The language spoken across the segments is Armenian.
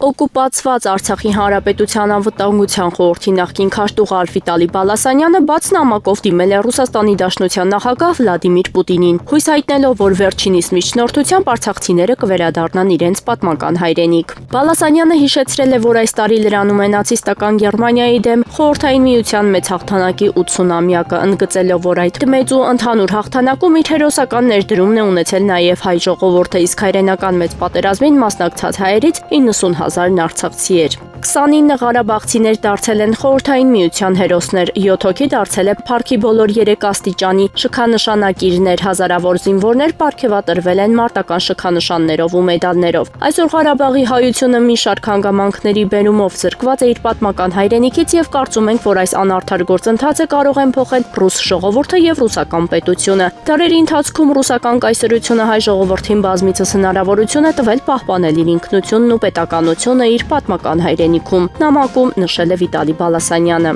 Օկուպացված Արցախի Հանրապետության անվտանգության խորհրդի նախկին քարտուղար Վիտալի Բալասանյանը բաց նամակով դիմել է Ռուսաստանի Դաշնության նախագահ Վլադիմիր Պուտինին, հույս հայտնելով, որ վերջինիս միջնորդությամբ արցախցիները կվերադառնան իրենց պատմական հայրենիք։ Բալասանյանը հիշեցրել է, որ այս տարի լրանում է նացիստական Գերմանիայի դեմ Խորհրդային Միության մեծ հաղթանակի 80-ամյակը, ընդգծելով, որ այդ մեծ ու ընդհանուր հաղթանակում իր հերոսական ներդրումն է ունեցել նաև հայ ժողովուրդը, իսկ հայրենական մեծ պատերազմին մասնակցած հայերից 90,000 արցախցիներ։ 29 ղարաբաղցիներ դարձել են Խորհրդային Միության հերոսներ, 7 հոգի դարձել է Փառքի բոլոր 3 աստիճանի շքանշանակիրներ, հազարավոր զինվորներ պարգևատրվել են մարտական շքանշաններով ու մեդալներով։ Այսօր Ղարաբաղի հայությունը մի շարք հանգամանքների բերումով զրկված է իր պատմական հայրենիքից եւ կարծում ենք, որ այս անարդար գործընթացը կարող են փոխել ռուս ժողովուրդը եւ ռուսական պետությունը։ Դարերի ընթացքում ռուսական կայսրությունը հայ ժողովրդին բազմիցս հնարավորություն է տվել պահպանել իր ինքնությունն ու պետականությունը իր պատմական հայրենիքում, նամակում նշել է Վիտալի Բալասանյանը։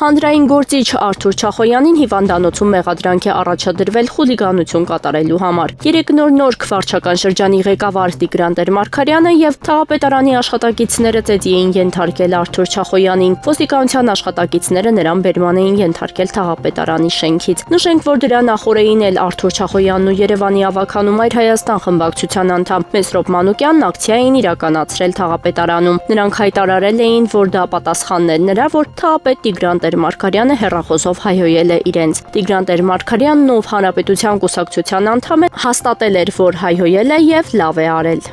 Հանրային գործիչ Արթուր Չախոյանին հիվանդանոցում մեղադրանք է առաջադրվել խուլիգանություն կատարելու համար։ 3 նոր վարչական շրջանի ղեկավար Տիգրան Տեր-Մարգարյանը եւ թաղապետարանի աշխատակիցները ծեծի էին ենթարկել Արթուր Չախոյանին։ Ոստիկանության աշխատակիցները նրան բերման էին ենթարկել թաղապետարանի շենքից։ Նշենք, որ դրա նախօրեին էլ Արթուր Չախոյանն ու Երևանի ավագանում Այր Հայաստան խմբակցության անդամ Մեսրոպ Մանուկյանն ակցիա էին իրականացրել թաղապետարանում։ Նրանք հայտարարել էին, որ դա պատասխանն է նրա, որ թաղապետ Տիգրան Տեր-Մարգարյանը հեռախոսով հայհոյել է իրենց։ Տիգրան Տեր-Մարգարյանն ով Հանրապետության կուսակցության անդամ է, հաստատել էր, որ հայհոյել է եւ լավ է արել։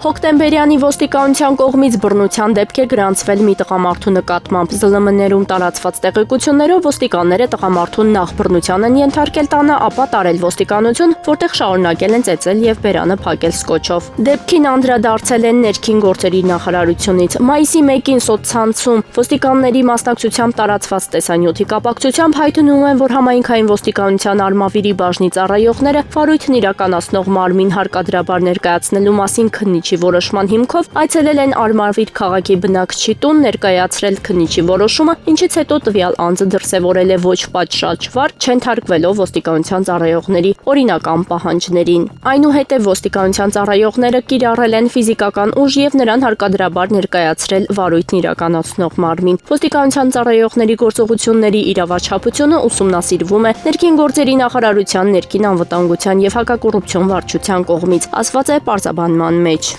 Հոկտեմբերյանի ոստիկանության կողմից բռնության դեպք է գրանցվել մի տղամարդու նկատմամբ։ ԶԼՄ-ներում տարածված տեղեկություններով ոստիկանները տղամարդուն նախ բռնության են ենթարկել տանը, ապա տարել ոստիկանություն, որտեղ շարունակել են ծեծել եւ բերանը փակել սկոչով։ Դեպքին անդրադարձել են ներքին գործերի նախարարությունից։ Մայիսի 1-ին սոցցանցում ոստիկանների մասնակցությամբ տարածված տեսանյութի կապակցությամբ հայտնում են, որ համայնքային ոստիկանության Արմավիրի բաժնի ծառայողները վարույթն իրականացնող մարմին հարկադրաբար ներկայացնելու մասին քննիչ որոշման հիմքով այցելել են Արմավիր քաղաքի բնակչի տուն ներկայացրել քննիչի որոշումը, ինչից հետո տվյալ անձը դրսևորել է ոչ պատշաճ, չենթարկվելով ոստիկանության ծառայողների օրինական պահանջներին։ Այնուհետև ոստիկանության ծառայողները կիրառել են ֆիզիկական ուժ եւ նրան հարկադրաբար ներկայացրել վարույթն իրականացնող մարմին։ Ոստիկանության ծառայողների գործողությունների իրավաչափությունը ուսումնասիրվում է ներքին գործերի նախարարության ներքին անվտանգության եւ հակակոռուպցիոն վարչության կողմից, ասված է պարզաբանման մեջ։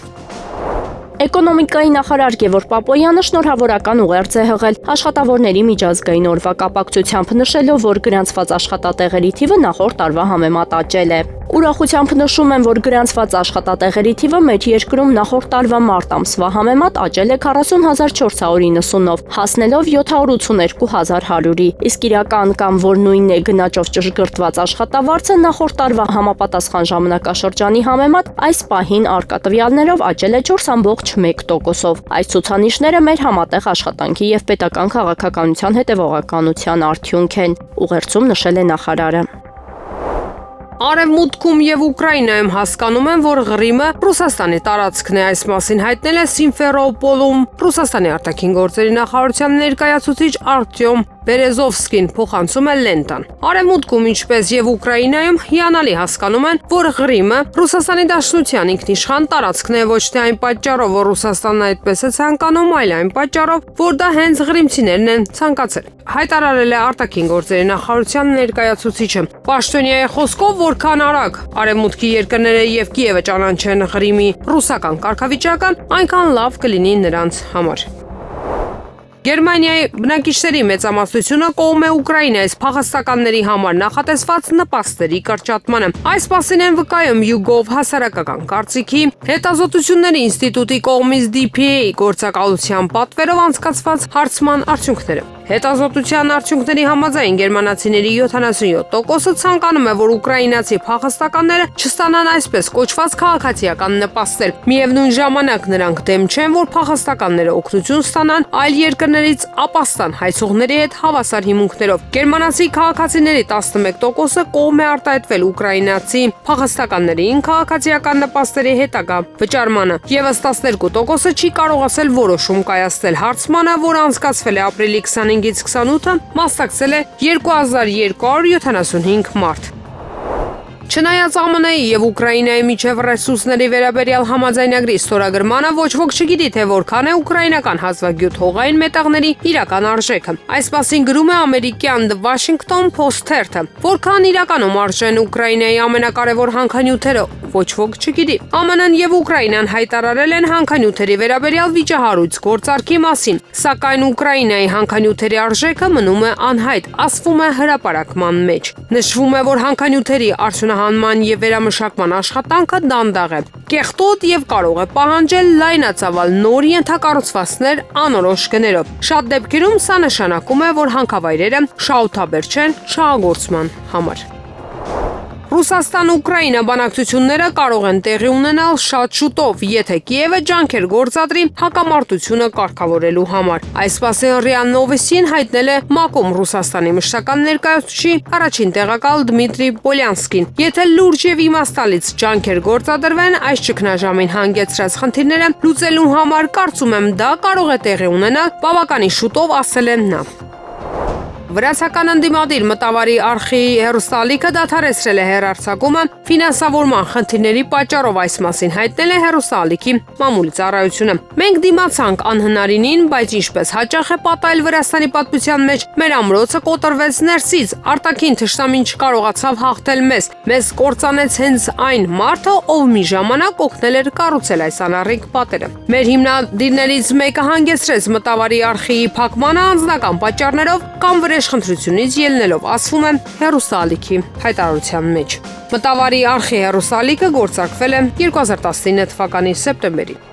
Էկոնոմիկայի նախարար Գևորգ Պապոյանը շնորհավորական ուղերձ է հղել աշխատավորների միջազգային օրվա կապակցությամբ, նշելով, որ գրանցված աշխատատեղերի թիվը նախորդ տարվա համեմատ աճել է։ Ուրախությամբ նշում են, որ գրանցված աշխատատեղերի թիվը մեր երկրում նախորդ տարվա մարտ ամսվա համեմատ աճել է 40,490-ով, հասնելով 782,100-ի, իսկ իրական կամ որ նույնն է գնաճով ճշգրտված աշխատավարձը նախորդ տարվա համապատասխան ժամանակաշրջանի համեմատ այս պահին առկա տվյալներով աճել է 4,1%-ով։ Այս ցուցանիշները մեր համատեղ աշխատանքի եւ պետական քաղաքականության հետեւողականության արդյունք են, ուղերձում նշել է նախարարը։ Արևմուտքում եւ Ուկրաինայում հասկանում են, որ Ղրիմը Ռուսաստանի տարածքն է, այս մասին հայտնել է Սիմֆերոպոլում Ռուսաստանի արտաքին գործերի նախարարության ներկայացուցիչ Արտյոմ Բերեզովսկին, փոխանցում է Լենտան։ Արևմուտքում, ինչպես եւ Ուկրաինայում, հիանալի հասկանում են, որ Ղրիմը Ռուսաստանի Դաշնության ինքնիշխան տարածքն է, ոչ թե այն պատճառով, որ Ռուսաստանն այդպես է ցանկանում, այլ այն պատճառով, որ դա հենց ղրիմցիներն են ցանկացել։ Հայտարարել է արտաքին գործերի նախարարության ներկայացուցիչը։ Պաշտոնյայի խոսքով, որքան արագ Արևմուտքի երկրները եւ Կիևը ճանաչեն Ղրիմի ռուսական կարգավիճակը, այնքան լավ կլինի նրանց համար։ Գերմանիայի բնակիչների մեծամասնությունը կողմ է Ուկրաինայից փախստականների համար նախատեսված նպաստերի կրճատմանը։ Այս մասին են վկայում YouGov հասարակական կարծիքի հետազոտությունների ինստիտուտի կողմից DPA գործակալության պատվերով անցկացված հարցման արդյունքները։ Հետազոտության արդյունքների համաձայն գերմանացիների 77%-ը ցանկանում է, որ ուկրաինացի փախստականները չստանան այսպես կոչված քաղաքացիական նպաստեր։ Միևնույն ժամանակ նրանք դեմ չեն, որ փախստականները օգնություն ստանան այլ երկրներից ապաստան հայցողների հետ հավասար հիմունքներով։ Գերմանացի քաղաքացիների 11%-ը կողմ է արտահայտվել ուկրաինացի փախստականներին քաղաքացիական նպաստերի հետագա վճարմանը։ Եվս 12%-ը չի կարողացել որոշում կայացնել հարցմանը, որը անցկացվել է ապրիլի 25-ից 28-ը, մասնակցել է 2275 մարդ։ Չնայած ԱՄՆ-ի եւ Ուկրաինայի միջև ռեսուրսների վերաբերյալ համաձայնագրի ստորագրմանը ոչ ոք չգիտի, թե որքան է ուկրաինական հազվագյուտ հողային մետաղների իրական արժեքը։ Այս մասին գրում է ամերիկյան The Washington Post թերթը։ Որքան իրականում արժեն Ուկրաինայի ամենակարևոր հանքանյութերը, ոչ ոք չգիտի։ ԱՄՆ-ն եւ Ուկրաինան հայտարարել են հանքանյութերի վերաբերյալ վիճահարույց գործարքի մասին, սակայն Ուկրաինայի հանքանյութերի արժեքը մնում է անհայտ, ասվում է հրապարակման մեջ։ Նշվում է, որ հանքանյութերի արդյունահանման եւ վերամշակման աշխատանքը դանդաղ է, կեղտոտ եւ կարող է պահանջել լայնածավալ նոր ենթակառուցվածքներ անորոշ գներով։ Շատ դեպքերում սա նշանակում է, որ հանքավայրերը շահութաբեր չեն շահագործման համար։ Ռուսաստան-Ուկրաինա բանակցությունները կարող են տեղի ունենալ շատ շուտով, եթե Կիևը ջանքեր գործադրի հակամարտությունը կարգավորելու համար։ Այս մասին ՌԻԱ Նովոստին հայտնել է ՄԱԿ-ում Ռուսաստանի մշտական ներկայացուցիչ առաջին տեղակալ Դմիտրի Պոլյանսկին։ Եթե լուրջ եւ իմաստալից ջանքեր գործադրվեն այս ճգնաժամին հանգեցրած խնդիրները լուծելու համար, կարծում եմ դա կարող է տեղի ունենալ բավականին շուտով, ասել է նա։ Վրացական ընդդիմադիր մտավարի արխիվի հեռուստալիքը դադարեցրել է հեռարձակումը ֆինանսավորման խնդիրների պատճառով, այս մասին հայտնել է հեռուստալիքի մամուլի ծառայությունը։ Մենք դիմացանք անհնարինին, բայց ինչպես հաճախ է պատահել Վրաստանի պատմության մեջ, մեր ամրոցը կոտրվեց ներսից, արտաքին թշնամին չկարողացավ հաղթել մեզ։ Մեզ կործանեց հենց այն մարդը, ով մի ժամանակ օգնել էր կառուցել այս անառիկ պատերը։ Մեր հիմնադիրներից մեկը հանգեցրեց մտավարի արխիվի փակմանը անձնական պատճառներով կամ խնդրությունից ելնելով, ասվում է հեռուստալիքի հայտարարության մեջ։ Մտավարի արխի հեռուստալիքը գործարկվել է 2019 թվականի սեպտեմբերին։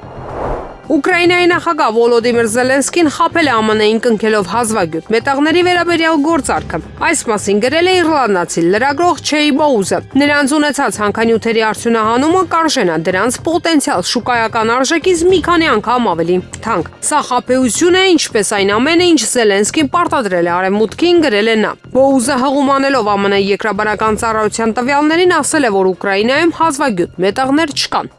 Ուկրաինայի նախագահ Վոլոդիմիր Զելենսկին խաբել է ԱՄՆ-ին կնքելով հազվագյուտ մետաղների վերաբերյալ գործարքը։ Այս մասին գրել է իռլանդացի լրագրող Չեյ Բոուզը։ Նրանց ունեցած հանքանյութերի արդյունահանումը կարժենա դրանց պոտենցիալ շուկայական արժեքից մի քանի անգամ ավելի թանկ։ Սա խաբեություն է, ինչպես այն ամենը, ինչ Զելենսկին պարտադրել է Արևմուտքին, գրել է նա։ Բոուզը հղումանելով ԱՄՆ-ի երկրաբանական ծառայության տվյալներին ասել է, որ Ուկրաինայում հազվագյուտ մետաղներ չկան։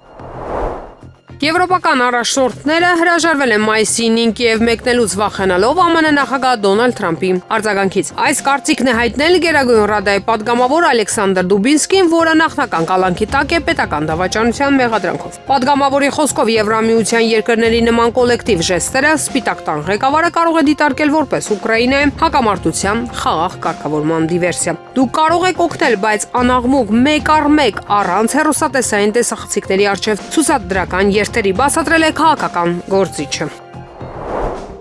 Եվրոպական առաջնորդները հրաժարվել են մայիսին Կիև մեկնելուց վախենալով ԱՄՆ նախագահ Դոնալդ Թրամփի արձագանքից։ Այս կարծիքն է հայտնել Գերագույն ռադայի падգամավոր Ալեքսանդր Դուբինսկին, որը նախնական կալանքի տակ է պետական դավաճանության մեղադրանքով։ Падգամավորի խոսքով Եվրամիության երկրների նման կոլեկտիվ ժեստերը Սպիտակ տան ղեկավարը կարող է դիտարկել որպես Ուկրաինայում հակամարտության խաղաղ կարգավորման դիվերսիա։ Դուք կարող եք օգնել, բայց անաղմուկ մեկ առ մեկ առանց հեռուստատեսային տեսախցիկների առջև ցուցադրական երթերի բացատրել է քաղաքական գործիչը։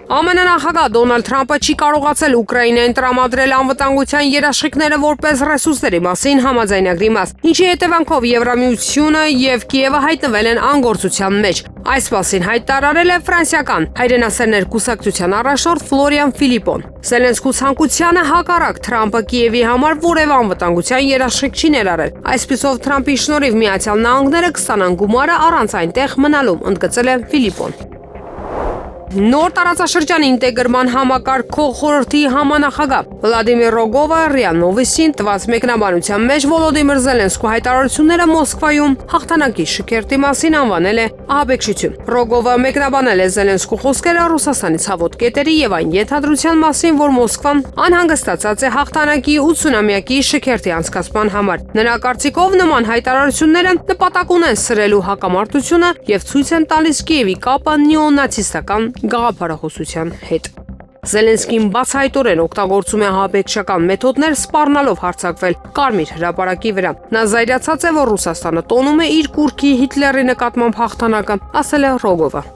ԱՄՆ նախագահ Դոնալդ Թրամփը չի կարողացել Ուկրաինային տրամադրել անվտանգության երաշխիքները որպես ռեսուրսների մասին համաձայնագրի մաս, ինչի հետևանքով Եվրամիությունը եւ Կիևը հայտնվել են անգործության մեջ։ Այս մասին հայտարարել է ֆրանսիական հայրենասերներ կուսակցության առաջնորդ Ֆլորիան Ֆիլիպոն։ Զելենսկու ցանկությանը հակառակ Թրամփը Կիևի համար որևէ անվտանգության երաշխիք չի ներառել։ Այսպիսով Թրամփի շնորհիվ Միացյալ Նահանգները կստանան գումարը առանց այնտեղ մնալու, ընդգծել է Ֆիլիպոն։ Նոր տարածաշրջանի ինտեգրման համակարգող խորհրդի համանախագահ Վլադիմիր Ռոգովը ՌԻԱ Նովոստին տված մեկնաբանության մեջ Վոլոդիմիր Զելենսկու հայտարարությունները Մոսկվայում հաղթանակի շքերթի մասին անվանել է ահաբեկչություն։ Ռոգովը մեկնաբանել է Զելենսկու խոսքերը Ռուսաստանի ցավոտ կետերի եւ այն ենթադրության մասին, որ Մոսկվան անհանգստացած է հաղթանակի 80-ամյակի շքերթի անցկացման համար։ Նրա կարծիքով նման հայտարարությունները նպատակ ունեն սրելու հակամարտությունը եւ ցույց են տալիս Կիևի կապը նեոնացիստական գաղափարախոսության հետ։ Զելենսկին բացահայտորեն օգտագործում է ահաբեկչական մեթոդներ, սպառնալով հարձակվել Կարմիր հրապարակի վրա։ Նա զայրացած է, որ Ռուսաստանը տոնում է իր կուռքի Հիտլերի նկատմամբ հաղթանակը, ասել է Ռոգովը։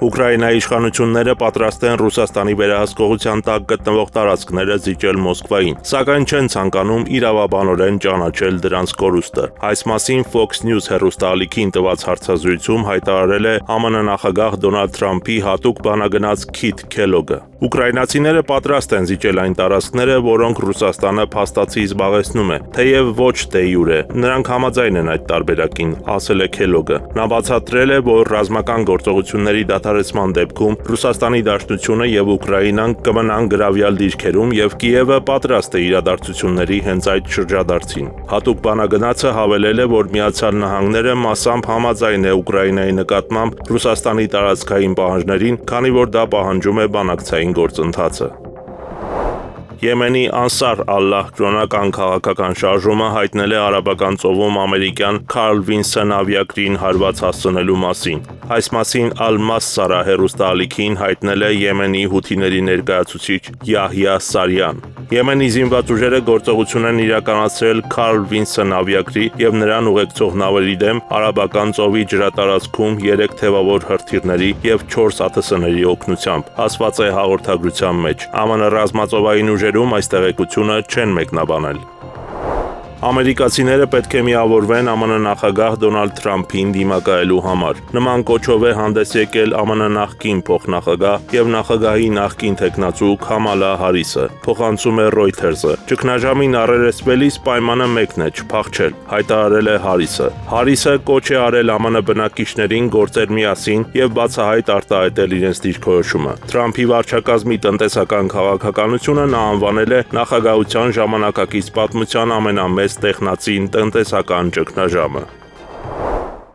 Ուկրաինայի իշխանությունները պատրաստ են Ռուսաստանի վերահսկողության տակ գտնվող տարածքները զիջել Մոսկվային, սակայն չեն ցանկանում իրավաբանորեն ճանաչել դրանց կորուստը։ Այս մասին Fox News հեռուստաալիքին տված հարցազրույցում հայտարարել է ԱՄՆ նախագահ Դոնալդ Թրամփի հատուկ բանագնաց Քիթ Քելոգը։ Ուկրաինացիները պատրաստ են զիջել այն տարածքները, որոնք Ռուսաստանը փաստացի զբաղեցնում է, թեև ոչ դե յուրե։ Նրանք համաձայն են այդ տարբերակին, ասել է Քելոգը։ Նա բացատրել է, որ ռազմական գործողությունների դադարեցման դեպքում Ռուսաստանի Դաշնությունը եւ Ուկրաինան կմնան գրավյալ դիրքերում եւ Կիևը պատրաստ է իրադարձությունների հենց այդ շրջադարձին։ Հատուկ բանագնացը հավելել է, որ Միացյալ Նահանգները մասամբ համաձայն է Ուկրաինայի նկատմամբ Ռուսաստանի տարածքային պահանջներին, քանի որ դա պահանջում է բանակցային գործընթացը։ Եմենի Անսար Ալլահ կրոնական քաղաքական շարժումը հայտնել է Արաբական ծովում ամերիկյան Քարլ Վինսեն ավիակրին հարված հասցնելու մասին։ Այս մասին Ալ-Մասսարա հեռուստաալիքին հայտնել է Եմենի հութիների ներկայացուցիչ Յահյա Սարյան։ Եմենի զինված ուժերը գործողություն են իրականացրել Քարլ Վինսեն ավիակրի եւ նրան ուղեկցող նավերի դեմ Արաբական ծովի ջրատարածքում 3 թևավոր հրթիռների եւ 4 ԱԹՍ-ների օգնությամբ, ասված է հաղորդագրության մեջ։ ԱՄՆ ռազմածովային ուժերում այս տեղեկությունը չեն մեկնաբանել։ Ամերիկացիները պետք է միավորվեն ԱՄՆ նախագահ Դոնալդ Թրամփին դիմակայելու համար։ Նման կոչով է հանդես եկել ԱՄՆ նախկին փոխնախագահ եւ նախագահի նախկին թեկնածու Քամալա Հարիսը, փոխանցում է Reuters-ը։ Ճգնաժամին առերեսվելիս պայմանը մեկն է՝ չփախչել, հայտարարել է Հարիսը։ Հարիսը կոչ է արել ԱՄՆ բնակիչներին գործել միասին եւ բացահայտ արտահայտել իրենց դիրքորոշումը։ Թրամփի վարչակազմի տնտեսական քաղաքականությունը նա անվանել է նախագահության ժամանակակից պատմության ամենամեծ տեխնացին տնտեսական ճգնաժամը։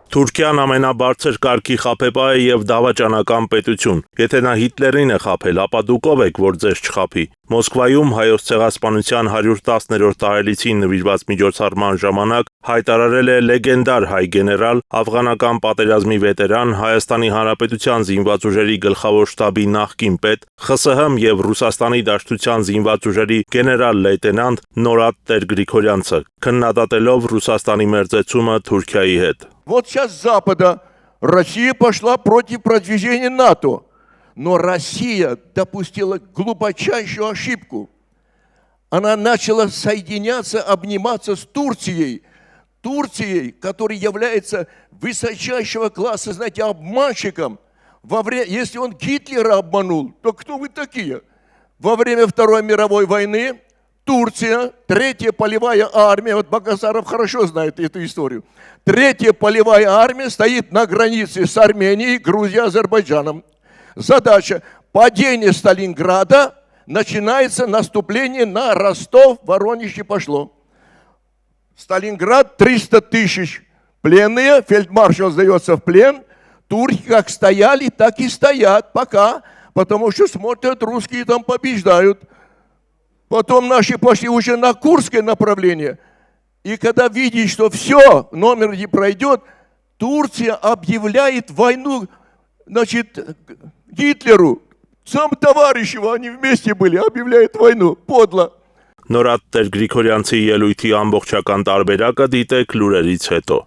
Թուրքիան ամենաբարձր կարգի խաբեբա է եւ դավաճանական պետություն։ Եթե նա Հիտլերին է խաբել, ապա դուք ով եք, որ ձեզ չխաբի։ Մոսկվայում հայոց ցեղասպանության 110-րդ տարելիցին նվիրված միջոցառման ժամանակ հայտարարել է լեգենդար հայ գեներալ, աֆղանական պատերազմի վետերան, Հայաստանի Հանրապետության զինված ուժերի գլխավոր շտաբի նախկին պետ, ԽՍՀՄ եւ Ռուսաստանի Դաշնության զինված ուժերի գեներալ-լեյտենանտ Նորադ Տեր-Գրիգորյանցը, քննադատելով Ռուսաստանի մերձեցումը Թուրքիայի հետ։ Вот сейчас с Запада Россия пошла против продвижения НАТО, но Россия допустила глубочайшую ошибку. Она начала соединяться, обниматься с Турцией, которая является высочайшего класса, знаете, обманщиком. Если он Гитлера обманул, то кто вы такие? Во время Второй мировой войны Турция, 3-я полевая армия, вот Багдасаров хорошо знает эту историю, 3-я полевая армия стоит на границе с Арменией, Грузией, Азербайджаном. Задача – падение Сталинграда, начинается наступление на Ростов, Воронеж и пошло. Сталинград, 300 тысяч пленные, фельдмаршал сдается в плен, турки как стояли, так и стоят пока, потому что смотрят, русские там побеждают. Потом наши пошли уже на Курское направление. И когда видят, что все, номер не пройдет, Турция объявляет войну, значит, Гитлеру. Сам товарищ его, они вместе были, объявляет войну. Подло. Նորադ Տեր-Գրիգորյանցի ելույթի ամբողջական տարբերակը դիտեք լուրերից հետո։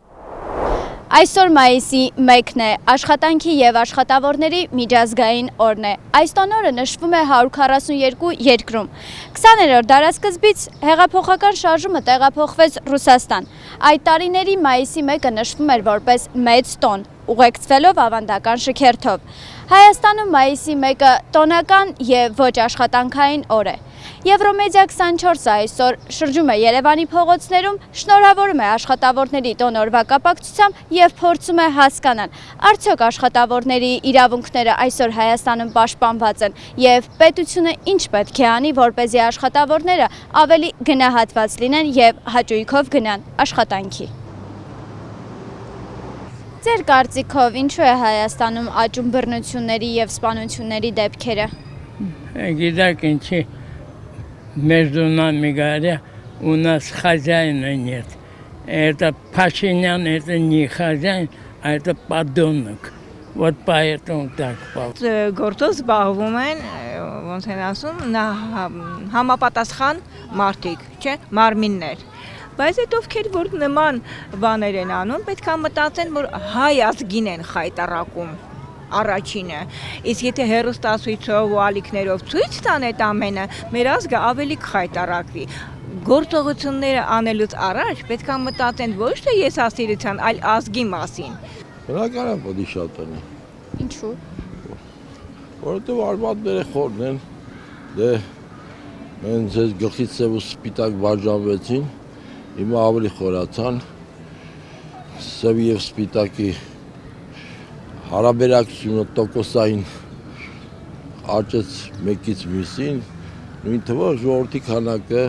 Այսօր մայիսի 1-ն է, աշխատանքի և աշխատավորների միջազգային օրն է։ Այս տոնորը նշվում է 142 երկրում։ 20-րդ դարասկզբից հեղափոխական շարժումը տեղափոխվեց Ռուսաստան։ Այդ տարիների մայիսի 1-ը նշվում էր որպես մեծ տոն, ուղեկցվելով ավանդական շքերթով։ Հայաստանում մայիսի 1-ը տոնական և ոչ աշխատանքային օր է։ Եվրոմեդիա 24-ը այսօր շրջում է Երևանի փողոցներում, շնորհավորում է աշխատավորների տոնորվա կապակցությամբ և փորձում է հասկանալ, արդյոք աշխատավորների իրավունքները այսօր Հայաստանում պաշտպանված են և պետությունը ինչ պետք է անի, որպեսզի աշխատավորները ավելի գնահատված լինեն և հաճույքով գնան աշխատանքի։ Ձեր կարծիքով ինչու է Հայաստանում աճում բռնությունների և սպանությունների дебքերը։ Գիտեք ինչի между нами говоря, у нас хозяина нет. Это Пашинян, это не хозяин, а это подонок. Вот поэтому так получилось. Գործով զբաղվում են, ոնց են ասում, համապատասխան մարդիկ, չէ, մարմիններ։ Բայց այդ ովքեր որ նման բաներ են անում, պետք է մտածեն, որ հայ ազգին են խայտարակում առաջինը, իսկ եթե հեռուստացույցով ու ալիքներով ցույց տան այդ ամենը, մեր ազգը ավելի կխայտարակվի։ Գործողությունները անելուց առաջ պետք է մտածեն ոչ թե եսասիրության, այլ ազգի մասին։ Բնական է պետք է շատ անի։ Ինչու։ Որովհետև արմատները խորն են, դե մենք ձեզ գլխից սև ու սպիտակ բաժանվեցին, հիմա ավելի խորացան, սև և սպիտակի հարաբերակցությունը տոկոսային աճեց մեկից մյուսին, նույն թվով ժողովրդի քանակը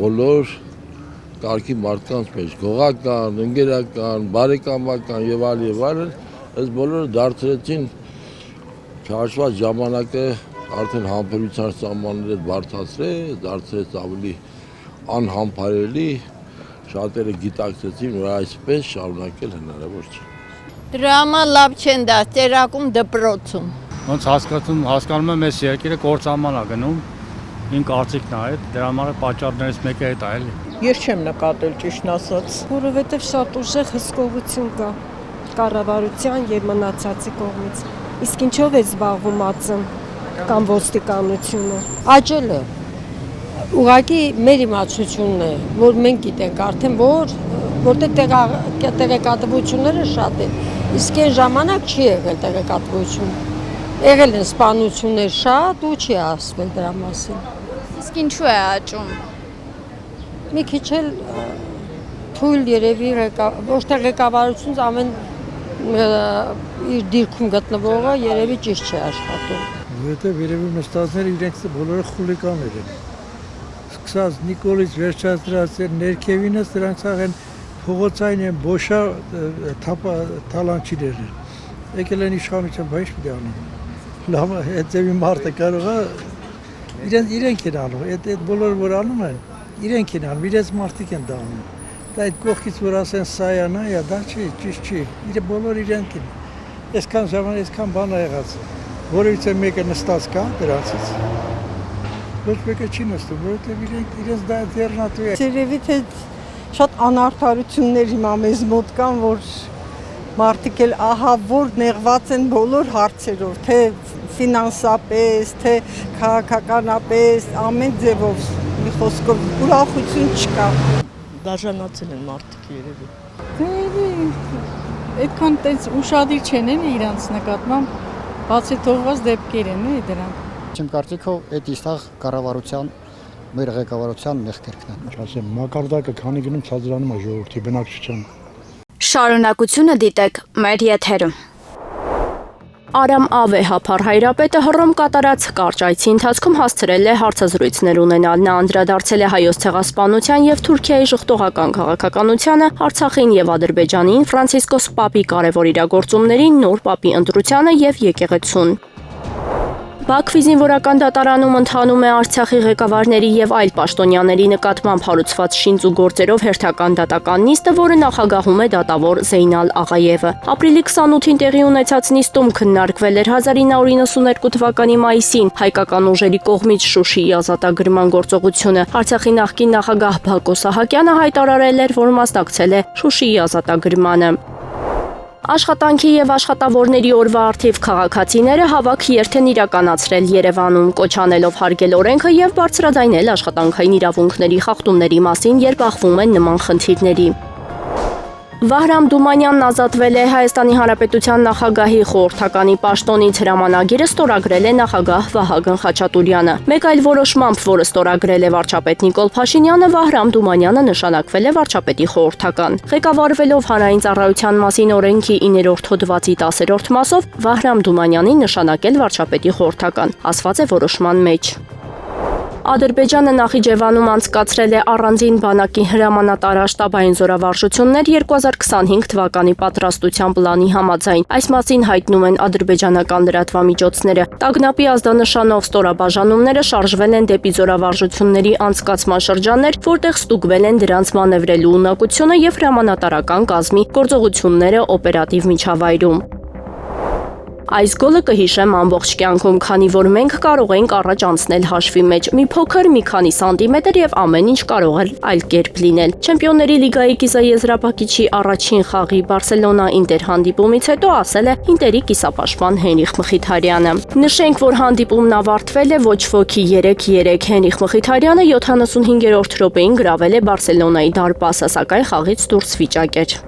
բոլոր կարգի մարդկանց մեջ, գողական, ընկերական, բարեկամական եւ այլն, այս բոլորը դարձրեցին չհաշված ժամանակը արդեն համբերության սահմանները բարձրացրեց, դարձրեց ավելի անհամբերելի, շատերը գիտակցեցին, որ այսպես շարունակել հնարավոր չէ։ Դրա համար լավ չեն դաստիարակում դպրոցում։ Ոնց հասկանում եմ, այս երկիրը կործանման է գնում, իմ կարծիքն է այդ, դրա համար պատճառներից մեկը այդ է, էլի։ Ես չեմ նկատել ճիշտն ասած, որովհետև շատ ուժեղ հսկողություն կա կառավարության եւ մնացածի կողմից։ Իսկ ինչով է զբաղվում ԱԾ-ն կամ ոստիկանությունը։ Աճել է։ Ուղղակի մեր իմացությունն է, որ մենք գիտենք արդեն որտեղ տեղեկատվությունները շատ են։ Իսկ այն ժամանակ չի եղել տեղեկատվություն։ Եղել են սպանություններ շատ ու չի ասվել դրա մասին։ Իսկ ինչու է աճում։ Մի քիչ էլ թույլ երևի ոչ թե ղեկավարությունից ամեն իր դիրքում գտնվողը երևի ճիշտ չի աշխատում։ Որովհետև երևի նստածները իրենք բոլորը խուլիկաններ են։ Սկսած Նիկոլից վերջացրած ներքևինը դրանց են փողոցային են բոշա թալանչիներ են։ Եկել են իշխանության, բայց ինչ պետք է անեն։ Լավ, հետևի մարդը կարող է իրենք են անում, այդ բոլորը որ անում են, իրենք են անում, իրենց մարդիկ են դա անում։ Դա այդ կողքից որ ասեն սա է, նա է, դա չի, ճիշտ չի։ Բոլորը իրենք են։ Այսքան ժամանակ, այսքան բան ա եղած, որովհետև մեկը նստած կա դրանցից։ Ոչ մեկը չի նստում, որովհետև իրենց դա ձեռնատու է։ Երևի թե շատ անարդարություններ հիմա մեզ մոտ կան, որ մարդիկ էլ ահա որ նեղված են բոլոր հարցերով, թե ֆինանսապես, թե քաղաքականապես, ամեն ձևով, մի խոսքով ուրախություն չկա։ Դաժանացել են մարդիկ երևի։ Այդքան տենց ուշադիր չեն էլի իրանց նկատմամբ, բացի թողված դեպքեր են էլի դրանք։ Իմ կարծիքով այդ իստեղ կառավարության, մեր ղեկավարության մեղքերքն են։ Ասեմ, մակարդակը քանի գնում ցածրանում է ժողովրդի բնակչության։ Շարունակությունը դիտեք մեր եթերում։ Արամ Ավեհափար Հայրապետը Հռոմ կատարած կարճ այցի ընթացքում հասցրել է հարցազրույցներ ունենալ։ Նա անդրադարձել է Հայոց ցեղասպանության եւ Թուրքիայի ժխտողական քաղաքականությանը, Արցախին եւ Ադրբեջանին, Ֆրանցիսկոս Պապի կարևոր իրագործումներին, նոր Պապի ընտրությանը եւ եկեղեցուն։ Բաքվի զինվորական դատարանում ընթանում է Արցախի ղեկավարների եւ այլ պաշտոնյաների նկատմամբ հարուցված շինծ ու գործերով հերթական դատական նիստը, որը նախագահում է դատավոր Զեյնալ Աղայևը։ Ապրիլի 28-ին տեղի ունեցած նիստում քննարկվել էր 1992 թվականի մայիսին հայկական ուժերի կողմից Շուշիի ազատագրման գործողությունը։ Արցախի նախկին նախագահ Բակո Սահակյանը հայտարարել էր, որ մասնակցել է Շուշիի ազատագրմանը։ Աշխատանքի եւ աշխատավորների օրվա արդիվ քաղաքացիները հավաք երթ են իրականացրել Երևանում, կոչ անելով հարգել օրենքը եւ բարձրաձայնել աշխատանքային իրավունքների խախտումների մասին, երբ բախվում են նման խնդիրների։ Վահրամ Դումանյանն ազատվել է Հայաստանի Հանրապետության նախագահի խորհրդականի պաշտոնից, հրամանագիրը ստորագրել է նախագահ Վահագն Խաչատուրյանը։ Մեկ այլ որոշմամբ, որը ստորագրել է վարչապետ Նիկոլ Փաշինյանը, Վահրամ Դումանյանը նշանակվել է վարչապետի խորհրդական։ Ղեկավարվելով Հանրային ծառայության մասին օրենքի 9-րդ հոդվածի 10-րդ մասով, Վահրամ Դումանյանին նշանակել վարչապետի խորհրդական, ասված է որոշման մեջ։ Ադրբեջանը Նախիջևանում անցկացրել է առանձին բանակի հրամանատար շտաբային զորավարժություններ 2025 թվականի պատրաստության պլանի համաձայն։ Այս մասին հայտնում են ադրբեջանական լրատվամիջոցները։ Տագնապի ազդանշանով ստորաբաժանումները շարժվել են դեպի զորավարժությունների անցկացման շրջաններ, որտեղ ստուգվել են դրանց մանևրելու ունակությունը եւ հրամանատարական կազմի գործողությունները օպերատիվ միջավայրում։ Այս գոլը կհիշեմ ամբողջ կյանքում, քանի որ մենք կարող ենք առաջ անցնել հաշվի մեջ մի փոքր, մի քանի սանտիմետր եւ ամեն ինչ կարող է այլ կերպ լինել։ Չեմպիոնների լիգայի կիսաեզրափակիչի առաջին խաղի Բարսելոնա-Ինտեր հանդիպումից հետո ասել է Ինտերի կիսապաշտպան Հենրիխ Մխիթարյանը։ Նշենք, որ հանդիպումն ավարտվել է ոչ ոքի 3-3։ Հենրիխ Մխիթարյանը 75-րդ րոպեին գրավել է Բարսելոնայի դարպասը, սակայն խաղից դուրս վիճակ էր։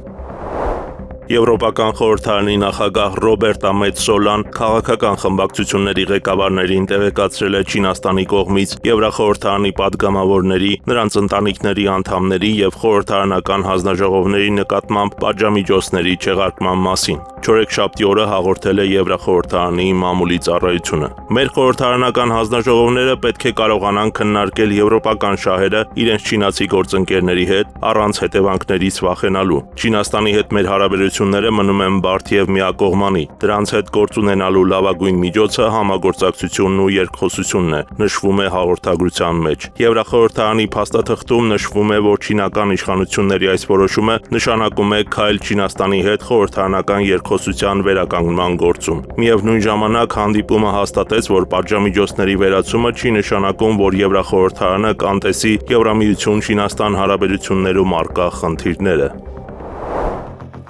Եվրոպական խորհրդարանի նախագահ Ռոբերտա Մեծոլան քաղաքական խմբակցությունների ղեկավարներին տեղեկացրել է Չինաստանի կողմից Եվրախորհրդարանի падգամավորների, նրանց ընտանիքների անդամների եւ խորհրդարանական հանձնաժողովների նկատմամբ պատժամիջոցների չեղարկման մասին։ Չորեքշաբթի օրը հաղորդել է Եվրախորհրդարանի մամուլի ծառայությունը։ Մեր խորհրդարանական հանձնաժողովները պետք է կարողանան քննարկել եվրոպական շահերը իրենց չինացի գործընկերների հետ առանց հետևանքներից վախենալու։ Չինաստանի հետ մեր հարաբերությունները հարաբերությունները մնում են բարդ եւ միակողմանի։ Դրանց հետ գործ ունենալու լավագույն միջոցը համագործակցությունն ու երկխոսությունն է, նշվում է հաղորդագրության մեջ։ Եվրախորհրդարանի փաստաթղթում նշվում է, որ չինական իշխանությունների այս որոշումը նշանակում է քայլ Չինաստանի հետ խորհրդարանական երկխոսության վերականգնման գործում։ Միևնույն ժամանակ հանդիպումը հաստատեց, որ պատժամիջոցների վերացումը չի նշանակում, որ Եվրախորհրդարանը կանտեսի Եվրամիություն-Չինաստան հարաբերություններում առկա խնդիրները։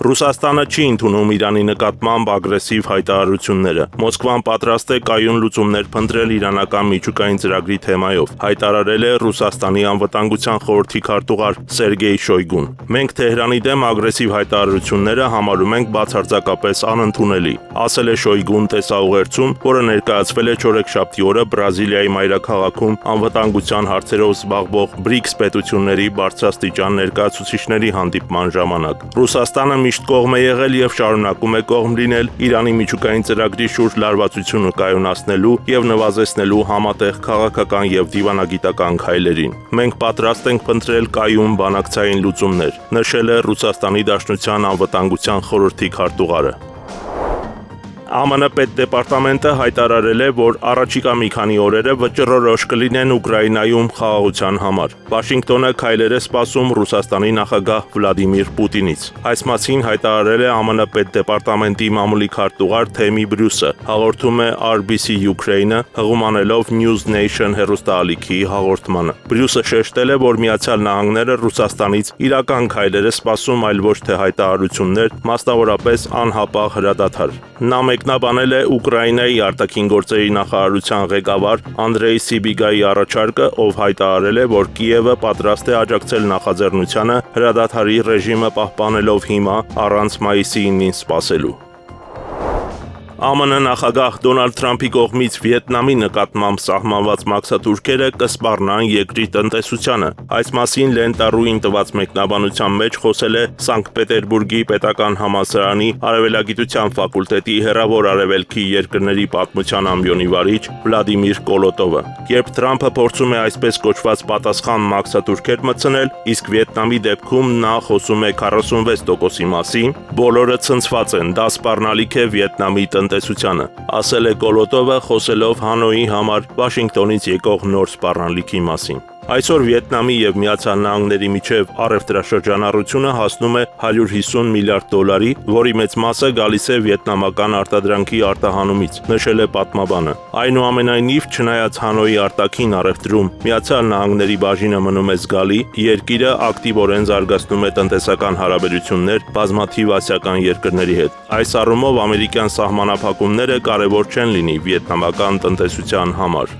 Ռուսաստանը չի ընդունում Իրանի նկատմամբ ագրեսիվ հայտարարությունները։ Մոսկվան պատրաստ է կայուն լուծումներ փնտրել իրանական միջուկային ծրագրի թեմայով, հայտարարել է Ռուսաստանի անվտանգության խորհրդի քարտուղար Սերգեյ Շոյգուն։ Մենք Թեհրանի դեմ ագրեսիվ հայտարարությունները համարում ենք բացարձակապես անընդունելի, ասել է Շոյգուն տեսաուղերձում, որը ներկայացվել է չորեքշաբթի օրը Բրազիլիայի մայրաքաղաքում անվտանգության հարցերով զբաղվող BRICS պետությունների բարձրաստիճան ներկայացուցիչների հանդիպման ժամանակ։ Ռուսաստանը միշտ կողմ է եղել եւ շարունակում է կողմ լինել Իրանի միջուկային ծրագրի շուրջ լարվածությունը կայունացնելու եւ նվազեցնելու համատեղ քաղաքական եւ դիվանագիտական քայլերին։ Մենք պատրաստ ենք փնտրել կայուն բանակցային լուծումներ, նշել է Ռուսաստանի Դաշնության անվտանգության խորհրդի քարտուղարը։ ԱՄՆ պետդեպարտամենտը հայտարարել է, որ առաջիկա մի քանի օրերը վճռորոշ կլինեն Ուկրաինայում խաղաղության համար։ Վաշինգտոնը քայլեր է սպասում Ռուսաստանի նախագահ Վլադիմիր Պուտինից։ Այս մասին հայտարարել է ԱՄՆ պետդեպարտամենտի մամուլի քարտուղար Թեմի Բրյուսը, հաղորդում է RBC Ukraine-ը, հղումանելով News Nation հեռուստաալիքի հաղորդմանը։ Բրյուսը շեշտել է, որ Միացյալ Նահանգները Ռուսաստանից իրական քայլեր է սպասում, այլ ոչ թե հայտարարություններ, մասնավորապես անհապաղ հրադադար։ Նա մեկնաբանել է Ուկրաինայի արտաքին գործերի նախարարության ղեկավար Անդրեյ Սիբիգայի առաջարկը, ով հայտարարել է, որ Կիևը պատրաստ է աջակցել նախաձեռնությանը հրադադարի ռեժիմը պահպանելով հիմա առանց մայիսի 9-ին սպասելու։ ԱՄՆ նախագահ Դոնալդ Թրամփի կողմից Վիետնամի նկատմամբ սահմանված մաքսատուրքերը կսպառնան երկրի տնտեսությանը։ Այս մասին Լենտարուին տված մեկնաբանության մեջ խոսել է Սանկտ Պետերբուրգի պետական համալսարանի արևելագիտության ֆակուլտետի հեռավոր արևելքի երկրների պատմության ամբիոնի վարիչ Վլադիմիր Կոլոտովը։ Երբ Թրամփը փորձում է այսպես կոչված պատասխան մաքսատուրքեր մտցնել, իսկ Վիետնամի դեպքում նա խոսում է 46%-ի մասին, բոլորը ցնցված են, դա սպառնալիք է Վիետնամի տնտեսությանը, ասել է Կոլոտովը, խոսելով Հանոյի համար Վաշինգտոնից եկող նոր սպառնալիքի մասին։ Այսօր Վիետնամի եւ Միացյալ Նահանգների միջև առևտրաշրջանառությունը հասնում է $150 միլիարդ, որի մեծ մասը գալիս է վիետնամական արտադրանքի արտահանումից, նշել է պատմաբանը։ Այնուամենայնիվ, չնայած Հանոյի արտաքին առևտրում Միացյալ Նահանգների բաժինը մնում է զգալի, երկիրը ակտիվորեն զարգացնում է տնտեսական հարաբերություններ բազմաթիվ ասիական երկրների հետ։ Այս առումով ամերիկյան սահմանափակումները կարևոր չեն լինի վիետնամական տնտեսության համար։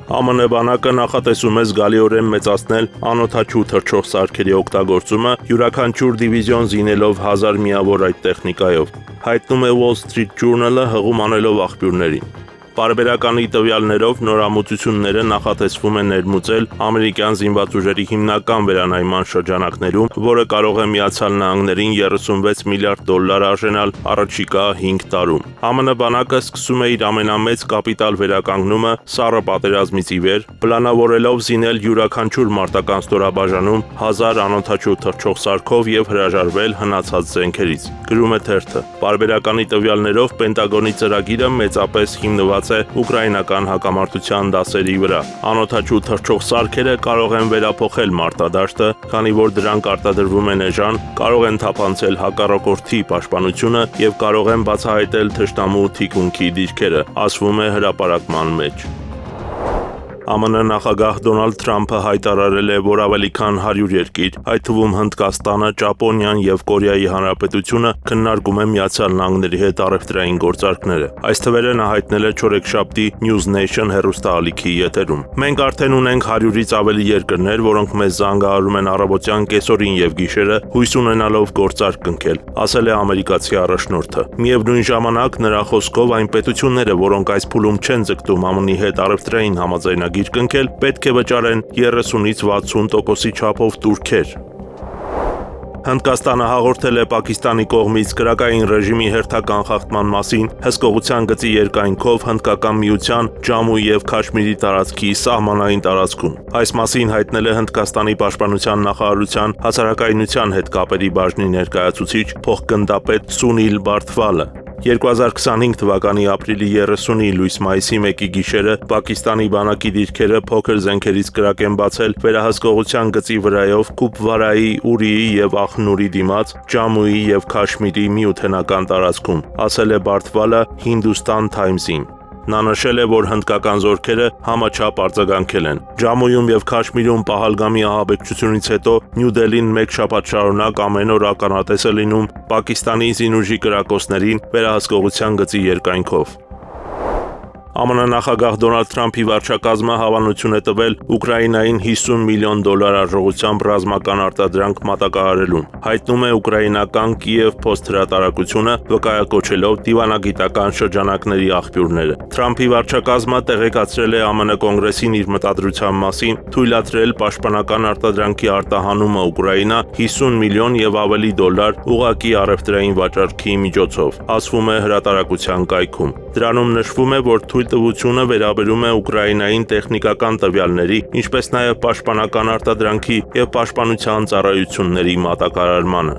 ԱՄՆ բանակը նախատեսում է զգալիորեն մեծացնել անօդաչու թռչող սարքերի օգտագործումը, յուրաքանչյուր դիվիզիոն զինելով 1000 միավոր այդ տեխնիկայով, հայտնում է Wall Street Journal-ը հղումանելով աղբյուրներին։ Պարբերականի տվյալներով նորամուծությունները նախատեսվում է ներմուծել ամերիկյան զինված ուժերի հիմնական վերանայման շրջանակներում, որը կարող է Միացյալ Նահանգներին $36 միլիարդ արժենալ առաջիկա 5 տարում։ ԱՄՆ բանակը սկսում է իր ամենամեծ կապիտալ վերականգնումը սառը պատերազմից ի վեր, պլանավորելով զինել յուրաքանչյուր մարտական ստորաբաժանում 1000 անօդաչու թռչող սարքով եւ հրաժարվել հնացած զենքերից։ Գրում է թերթը։ Պարբերականի տվյալներով Պենտագոնի ծրագիրը մեծապես հիմնված է ուկրաինական հակամարտության դասերի վրա։ Անօդաչու թռչող սարքերը կարող են վերափոխել մարտադաշտը, քանի որ դրանք արտադրվում են էժան, կարող են թափանցել հակառակորդի պաշտպանությունը եւ կարող են բացահայտել թշնամու թիկունքի դիրքերը, ասվում է հրապարակման մեջ։ ԱՄՆ նախագահ Դոնալդ Թրամփը հայտարարել է, որ ավելի քան 100 երկիր, այդ թվում Հնդկաստանը, Ճապոնիան եւ Կորեայի Հանրապետությունը քննարկում են Միացյալ Նահանգների հետ առևտրային գործարքները։ Այս թվերը նա հայտնել է չորեքշաբթի News Nation հեռուստաալիքի եթերում։ Մենք արդեն ունենք 100-ից ավելի երկրներ, որոնք մեզ զանգահարում են առավոտյան կեսօրին եւ գիշերը, հույս ունենալով գործարք կնքել, ասել է ամերիկացի առաջնորդը։ Միևնույն ժամանակ նրա խոսքով այն պետությունները, որոնք այս փուլում չեն ձգտում ԱՄՆ-ի հետ առևտրային համաձայնագիր կնքել, պետք է վճարեն 30-ից 60%-ի չափով տուրքեր։ Հնդկաստանը հաղորդել է Պակիստանի կողմից քրակային ռեժիմի հերթական խախտման մասին հսկողության գծի երկայնքով Հնդկական միության Ջամուի եւ Քաշմիրի տարածքի սահմանային տարածքում։ Այս մասին հայտնել է Հնդկաստանի պաշտպանության նախարարության հասարակայնության հետ կապերի բաժնի ներկայացուցիչ փոխգնդապետ Սունիլ Բարթվալը։ 2025 թվականի ապրիլի 30-ի լույս մայիսի 1-ի գիշերը Պակիստանի բանակի դիրքերը փոքր զենքերից կրակ են բացել վերահսկողության գծի վրայով Կուպվարայի, Ուրիի եւ Ախնուրի դիմաց Ջամուի եւ Քաշմիրի միութենական տարածքում, ասել է Բարթվալը Hindustan Times-ին։ Նա նշել է, որ հնդկական զորքերը համաչափ արձագանքել են։ Ջամուիում եւ Քաշմիրում Պահալգամի ահաբեկչությունից հետո Նյու Դելին մեկ շաբաթ շարունակ ամեն օր ականատես է լինում Պակիստանի զինուժի կրակոցներին վերահսկողության գծի երկայնքով։ ԱՄՆ նախագահ Դոնալդ Թրամփի վարչակազմը հավանություն է տվել Ուկրաինային $50 միլիոն արժողությամբ ռազմական արտադրանք մատակարարելուն, հայտնում է ուկրաինական Կիև Post հրատարակությունը, վկայակոչելով դիվանագիտական շրջանակների աղբյուրները։ Թրամփի վարչակազմը տեղեկացրել է ԱՄՆ կոնգրեսին իր մտադրության մասին թույլատրել պաշտպանական արտադրանքի արտահանումը Ուկրաինա $50 միլիոն եւ ավելի ուղղակի առևտրային վաճառքի միջոցով, ասվում է հրատարակության կայքում։ Դրանում նշվում է, որ թույլտվությունը վերաբերում է Ուկրաինային տեխնիկական տվյալների, ինչպես նաև պաշտպանական արտադրանքի եւ պաշտպանության ծառայությունների մատակարարմանը։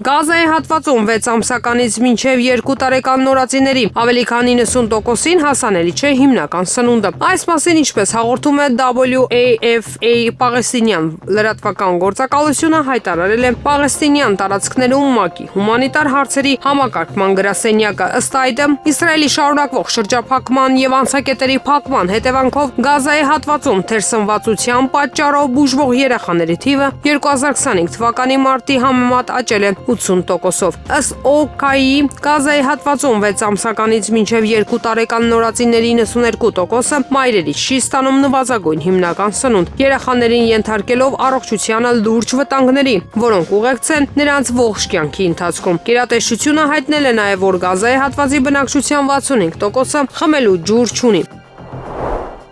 Գազայի հատվածում 6 ամսականից մինչև 2 տարեկան նորածիների ավելի քան 90%-ին հասանելի չէ հիմնական սնունդը։ Այս մասին ինչպես հաղորդում է WAFA Պաղեստինյան լրատվական գործակալությունը հայտարարել է Պաղեստինյան տարածքներում ՄԱԿ-ի հումանիտար հարցերի համակարգման գրասենյակը։ Ըստ այդմ, Իսրայելի շարունակվող շրջափակման եւ անցակետերի փակման հետևանքով Գազայի հատվածում թերսնվածության պատճառով բուժվող երեխաների թիվը 2025 թվականի մարտի համեմատ աճել է 80%-ով։ Ըստ OKI Գազայի հատվածում 6 ամսականից մինչև 2 տարեկան նորածինների 92%-ը մայրերից չի ստանում նվազագույն հիմնական սնունդ, երեխաներին ենթարկելով առողջությանը լուրջ վտանգների, որոնք ուղեկցեն նրանց ողջ կյանքի ընթացքում։ Գերատեսչությունը հայտնել է նաև, որ Գազայի հատվածի բնակչության 65%-ը խմելու ջուր չունի։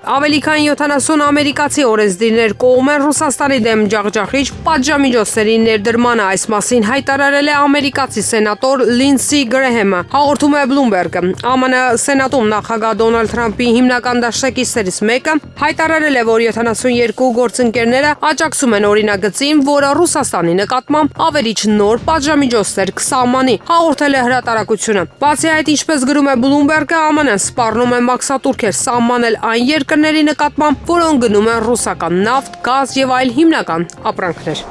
Ավելի քան 70 ամերիկացի օրենսդիրներ կողմ են Ռուսաստանի դեմ ջախջախիչ պատժամիջոցների ներդրմանը, այս մասին հայտարարել է ամերիկացի սենատոր Լինսի Գրեհեմը, հաղորդում է Bloomberg-ը։ ԱՄՆ Սենատում նախագահ Դոնալդ Թրամփի հիմնական դաշնակիցներից մեկը հայտարարել է, որ 72 գործընկերները աջակցում են օրինագծին, որը Ռուսաստանի նկատմամբ ավերիչ նոր պատժամիջոցներ կսահմանի, հաղորդել է հրատարակությունը։ Բացի այդ, ինչպես գրում է Bloomberg-ը, ԱՄՆ-ն սպառնում է մաքսատուրքեր սահմանել այն երկրների նկատմամբ, որոնք գնում են ռուսական նավթ, գազ եւ այլ հիմնական ապրանքներ։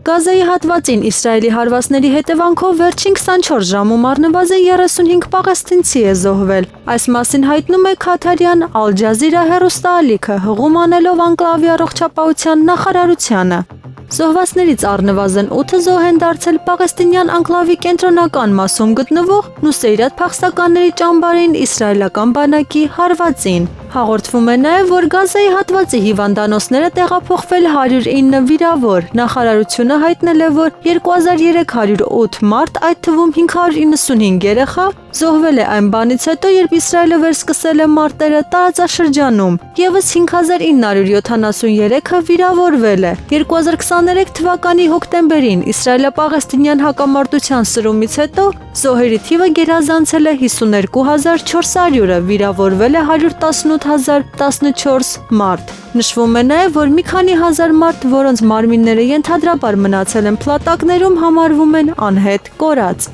Գազայի հատվածին Իսրայելի հարվածների հետևանքով վերջին 24 ժամում առնվազն 35 պաղեստինցի է զոհվել։ Այս մասին հայտնում է Քաթարյան Ալ Ջազիրա հեռուստաալիքը, հղում անելով անկլավի առողջապահության նախարարությանը։ Զոհվածներից առնվազն 8 զոհ են դարձել Պաղեստինյան անկլավի կենտրոնական մասում գտնվող Նուսեյրաթ փախստականների ճամբարին իսրայելական բանակի հարվածին։ Հաղորդվում է նաև, որ Գազայի հատվածի հիվանդանոցները տեղափոխվել 109 վիրավոր։ Նախարարությունը հայտնել է, որ 2308 մարդ, այդ թվում 595 երեխա, զոհվել է այն բանից հետո, երբ Իսրայելը վերսկսել է մարտերը տարածաշրջանում։ Եվս 5973-ը վիրավորվել է։ 2023 թվականի հոկտեմբերին Իսրայելը Պաղեստինյան հակամարտության սրումից հետո զոհերի թիվը գերազանցել է 52400-ը, վիրավորվել է 118014 մարդ։ Նշվում է նաև, որ մի քանի հազար մարդ, որոնց մարմինները ենթադրաբար մնացել են փլատակներում, համարվում են անհետ կորած։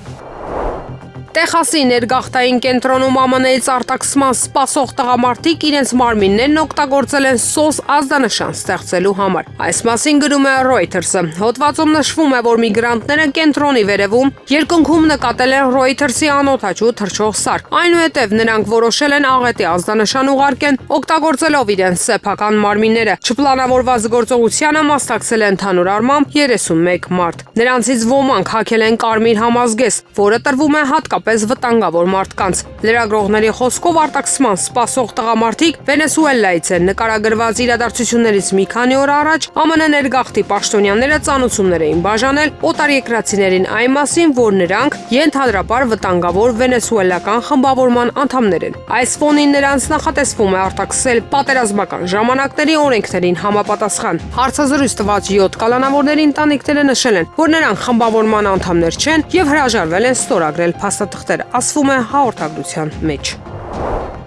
Տեխասի ներգաղթային կենտրոնում ԱՄՆ-ից արտաքսման սպասող տղամարդիկ իրենց մարմիններն օգտագործել են սոս ազդանշան ստեղծելու համար։ Այս մասին գրում է Reuters-ը։ Հոդվածում նշվում է, որ միգրանտները կենտրոնի վերևում երկնքում նկատել են Reuters-ի անօդաչու թռչող սար։ Այնուհետև նրանք որոշել են աղետի ազդանշան ուղարկեն, օգտագործելով իրենց սեփական մարմինները։ Չպլանավորված գործողությանը մասնակցել են ընդհանուր առմամբ 31 մարդ։ Նրանցից ոմանք հագել են կարմիր համազգեստ, որը տրվում է հատկապես հատկապես վտանգավոր մարդկանց։ Լրագրողների խոսքով արտաքսման սպասող տղամարդիկ Վենեսուելայից են։ Նկարագրված իրադարձություններից մի քանի օր առաջ ԱՄՆ ներգաղթի պաշտոնյաները ծանուցումներ էին բաժանել օտարերկրացիներին այն մասին, որ նրանք ենթադրաբար վտանգավոր վենեսուելական խմբավորման անդամներ են։ Այս ֆոնին նրանց նախատեսվում է արտաքսել պատերազմական ժամանակների օրենքներին համապատասխան։ Հարցազրույց տված 7 կալանավորների ընտանիքները նշել են, որ նրանք խմբավորման անդամներ չեն եւ հրաժարվել են ստորագրել փաստաթղթերը, ասվում է հաղորդագրության մեջ։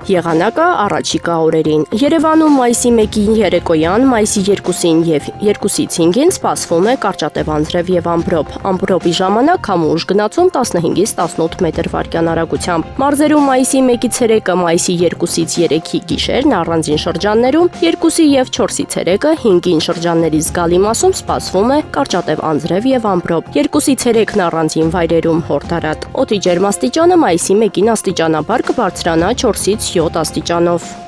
Եղանակը առաջիկա օրերին։ Երևանում մայիսի 1-ին երեկոյան, մայիսի 2-ին եւ 2-ից 5-ին սպասվում է կարճատև անձրև եւ ամպրոպ։ Ամպրոպի ժամանակ քամուշ գնացում 15-ից 18 մետր/վայրկյան արագությամբ։ Մարզերում մայիսի 1-ի ցերեկը, մայիսի 2-ից 3-ի գիշերն առանձին շրջաններում, 2-ի եւ 4-ի ցերեկը 5-ին շրջանների զգալի մասում սպասվում է կարճատև անձրև եւ ամպրոպ։ 2-ի ցերեկն առանձին վայրերում հորդարատ։ Օդի ջերմաստիճանը մայիսի 1-ին աստիճանաբար կբարձրանա 4-ից 7 աստիճանով։